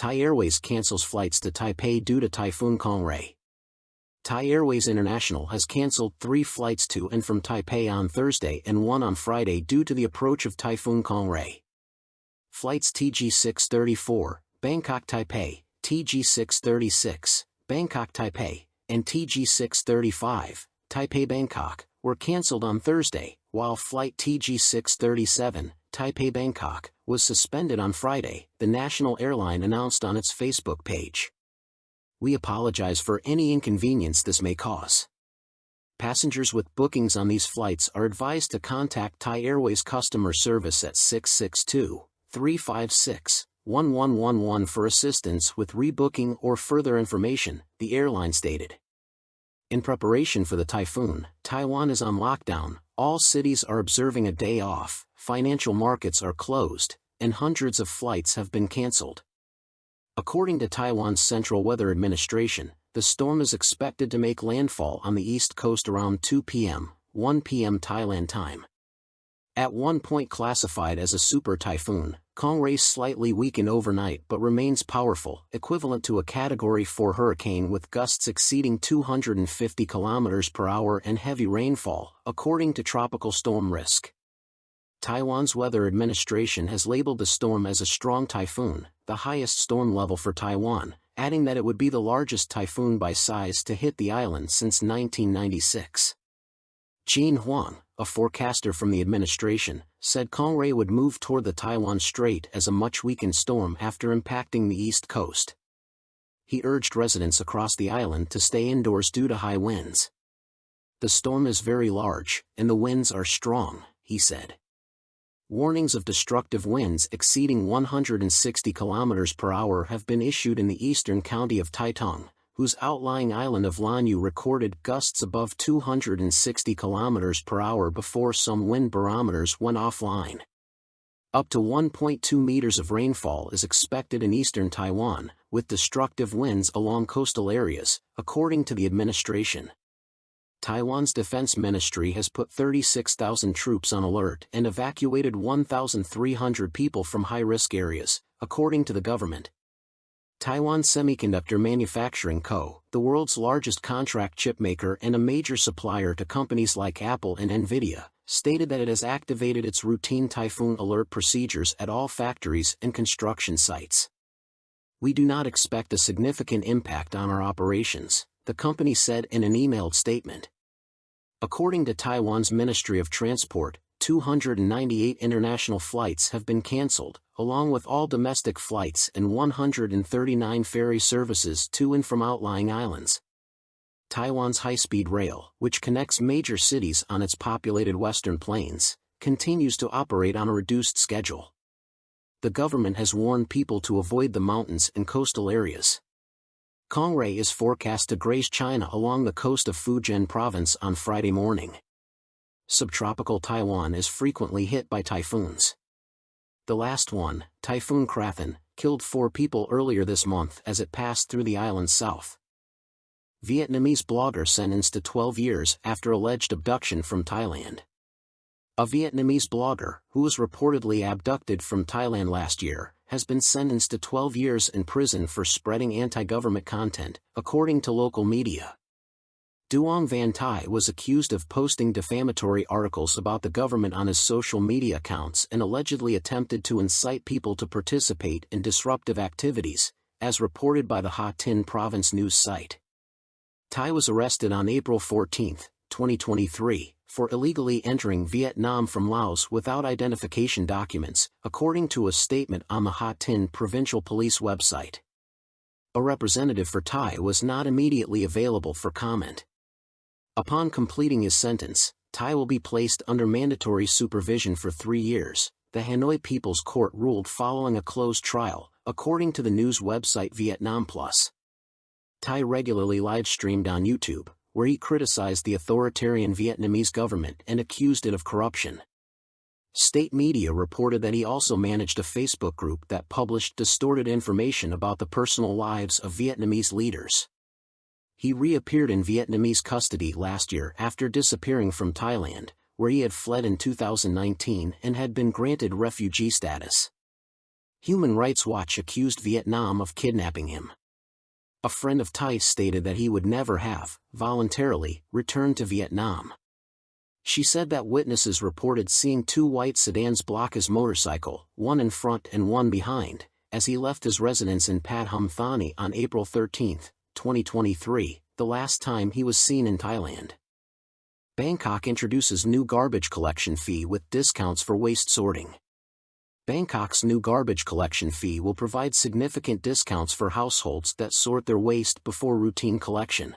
Thai Airways cancels flights to Taipei due to Typhoon Kong-rey. Thai Airways International has cancelled 3 flights to and from Taipei on Thursday and 1 on Friday due to the approach of Typhoon Kong-rey. Flights TG634, Bangkok-Taipei, TG636, Bangkok-Taipei, and TG635, Taipei-Bangkok, were cancelled on Thursday, while flight TG637, Taipei-Bangkok, was suspended on Friday, the national airline announced on its Facebook page. "We apologize for any inconvenience this may cause. Passengers with bookings on these flights are advised to contact Thai Airways customer service at 662-356-1111 for assistance with rebooking or further information," the airline stated. In preparation for the typhoon, Taiwan is on lockdown, all cities are observing a day off, financial markets are closed, and hundreds of flights have been cancelled. According to Taiwan's Central Weather Administration, the storm is expected to make landfall on the east coast around 2 p.m., 1 p.m. Thailand time. At one point classified as a super typhoon, Kong-rey slightly weakened overnight but remains powerful, equivalent to a Category 4 hurricane with gusts exceeding 250 km per hour and heavy rainfall, according to Tropical Storm Risk. Taiwan's Weather Administration has labeled the storm as a strong typhoon, the highest storm level for Taiwan, adding that it would be the largest typhoon by size to hit the island since 1996. Jean Huang, a forecaster from the administration, said Kong-rey would move toward the Taiwan Strait as a much weakened storm after impacting the east coast. He urged residents across the island to stay indoors due to high winds. "The storm is very large, and the winds are strong," he said. Warnings of destructive winds exceeding 160 km per hour have been issued in the eastern county of Taitung, whose outlying island of Lanyu recorded gusts above 260 km per hour before some wind barometers went offline. Up to 1.2 meters of rainfall is expected in eastern Taiwan, with destructive winds along coastal areas, according to the administration. Taiwan's defense ministry has put 36,000 troops on alert and evacuated 1,300 people from high-risk areas, according to the government. Taiwan Semiconductor Manufacturing Co., the world's largest contract chipmaker and a major supplier to companies like Apple and Nvidia, stated that it has activated its routine typhoon alert procedures at all factories and construction sites. "We do not expect a significant impact on our operations," the company said in an emailed statement. According to Taiwan's Ministry of Transport, 298 international flights have been cancelled, along with all domestic flights and 139 ferry services to and from outlying islands. Taiwan's high-speed rail, which connects major cities on its populated western plains, continues to operate on a reduced schedule. The government has warned people to avoid the mountains and coastal areas. Kong-rey is forecast to graze China along the coast of Fujian province on Friday morning. Subtropical Taiwan is frequently hit by typhoons. The last one, Typhoon Krathen, killed 4 people earlier this month as it passed through the island's south. Vietnamese blogger sentenced to 12 years after alleged abduction from Thailand. A Vietnamese blogger, who was reportedly abducted from Thailand last year, has been sentenced to 12 years in prison for spreading anti-government content, according to local media. Duong Van Thai was accused of posting defamatory articles about the government on his social media accounts and allegedly attempted to incite people to participate in disruptive activities, as reported by the Ha Tin province news site. Thai was arrested on April 14, 2023, for illegally entering Vietnam from Laos without identification documents, according to a statement on the Ha Tin Provincial Police website. A representative for Thai was not immediately available for comment. Upon completing his sentence, Thai will be placed under mandatory supervision for 3 years, the Hanoi People's Court ruled following a closed trial, according to the news website Vietnam Plus. Thai regularly live-streamed on YouTube, where he criticized the authoritarian Vietnamese government and accused it of corruption. State media reported that he also managed a Facebook group that published distorted information about the personal lives of Vietnamese leaders. He reappeared in Vietnamese custody last year after disappearing from Thailand, where he had fled in 2019 and had been granted refugee status. Human Rights Watch accused Vietnam of kidnapping him. A friend of Thai's stated that he would never have, voluntarily, returned to Vietnam. She said that witnesses reported seeing two white sedans block his motorcycle, one in front and one behind, as he left his residence in Pathum Thani on April 13, 2023, the last time he was seen in Thailand. Bangkok introduces new garbage collection fee with discounts for waste sorting. Bangkok's new garbage collection fee will provide significant discounts for households that sort their waste before routine collection.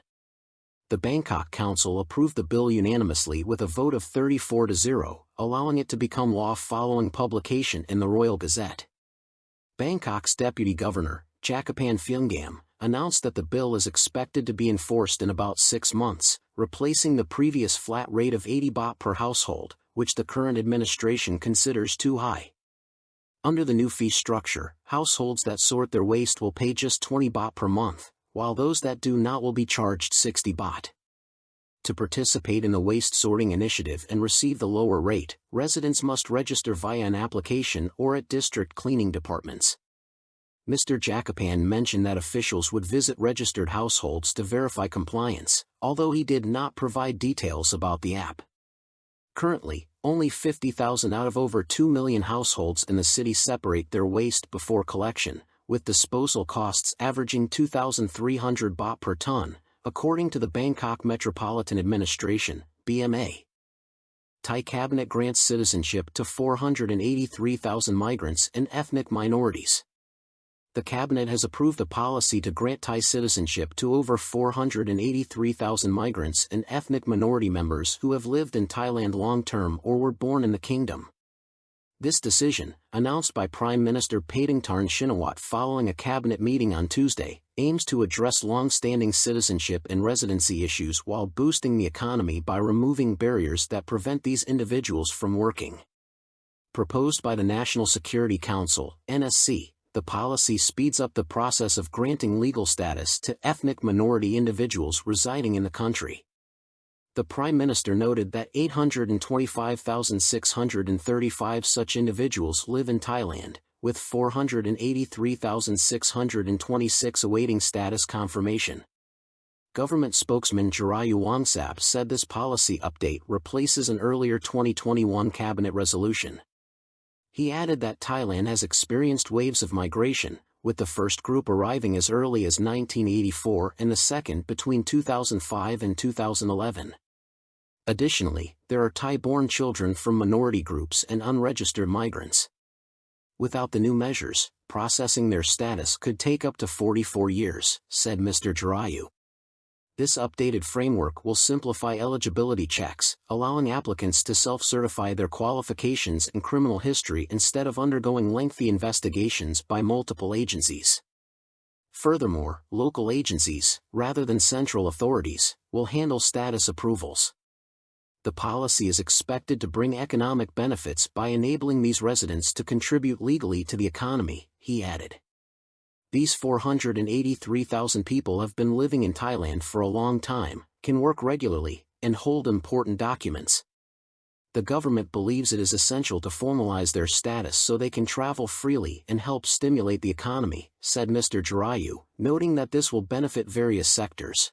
The Bangkok Council approved the bill unanimously with a vote of 34-0, allowing it to become law following publication in the Royal Gazette. Bangkok's Deputy Governor, Jakapan Phunggam, announced that the bill is expected to be enforced in about 6 months, replacing the previous flat rate of 80 baht per household, which the current administration considers too high. Under the new fee structure, households that sort their waste will pay just 20 baht per month, while those that do not will be charged 60 baht. To participate in the waste sorting initiative and receive the lower rate, residents must register via an application or at district cleaning departments. Mr. Jakapan mentioned that officials would visit registered households to verify compliance, although he did not provide details about the app. Currently, only 50,000 out of over 2 million households in the city separate their waste before collection, with disposal costs averaging 2,300 baht per ton, according to the Bangkok Metropolitan Administration, BMA. Thai cabinet grants citizenship to 483,000 migrants and ethnic minorities. The cabinet has approved a policy to grant Thai citizenship to over 483,000 migrants and ethnic minority members who have lived in Thailand long-term or were born in the kingdom. This decision, announced by Prime Minister Paetongtarn Shinawatra following a cabinet meeting on Tuesday, aims to address long-standing citizenship and residency issues while boosting the economy by removing barriers that prevent these individuals from working. Proposed by the National Security Council, NSC, the policy speeds up the process of granting legal status to ethnic minority individuals residing in the country. The Prime Minister noted that 825,635 such individuals live in Thailand, with 483,626 awaiting status confirmation. Government spokesman Jirayu Wongsap said this policy update replaces an earlier 2021 cabinet resolution. He added that Thailand has experienced waves of migration, with the first group arriving as early as 1984 and the second between 2005 and 2011. Additionally, there are Thai-born children from minority groups and unregistered migrants. Without the new measures, processing their status could take up to 44 years, said Mr. Jirayu. This updated framework will simplify eligibility checks, allowing applicants to self-certify their qualifications and criminal history instead of undergoing lengthy investigations by multiple agencies. Furthermore, local agencies, rather than central authorities, will handle status approvals. The policy is expected to bring economic benefits by enabling these residents to contribute legally to the economy, he added. These 483,000 people have been living in Thailand for a long time, can work regularly, and hold important documents. The government believes it is essential to formalize their status so they can travel freely and help stimulate the economy, said Mr. Jirayu, noting that this will benefit various sectors.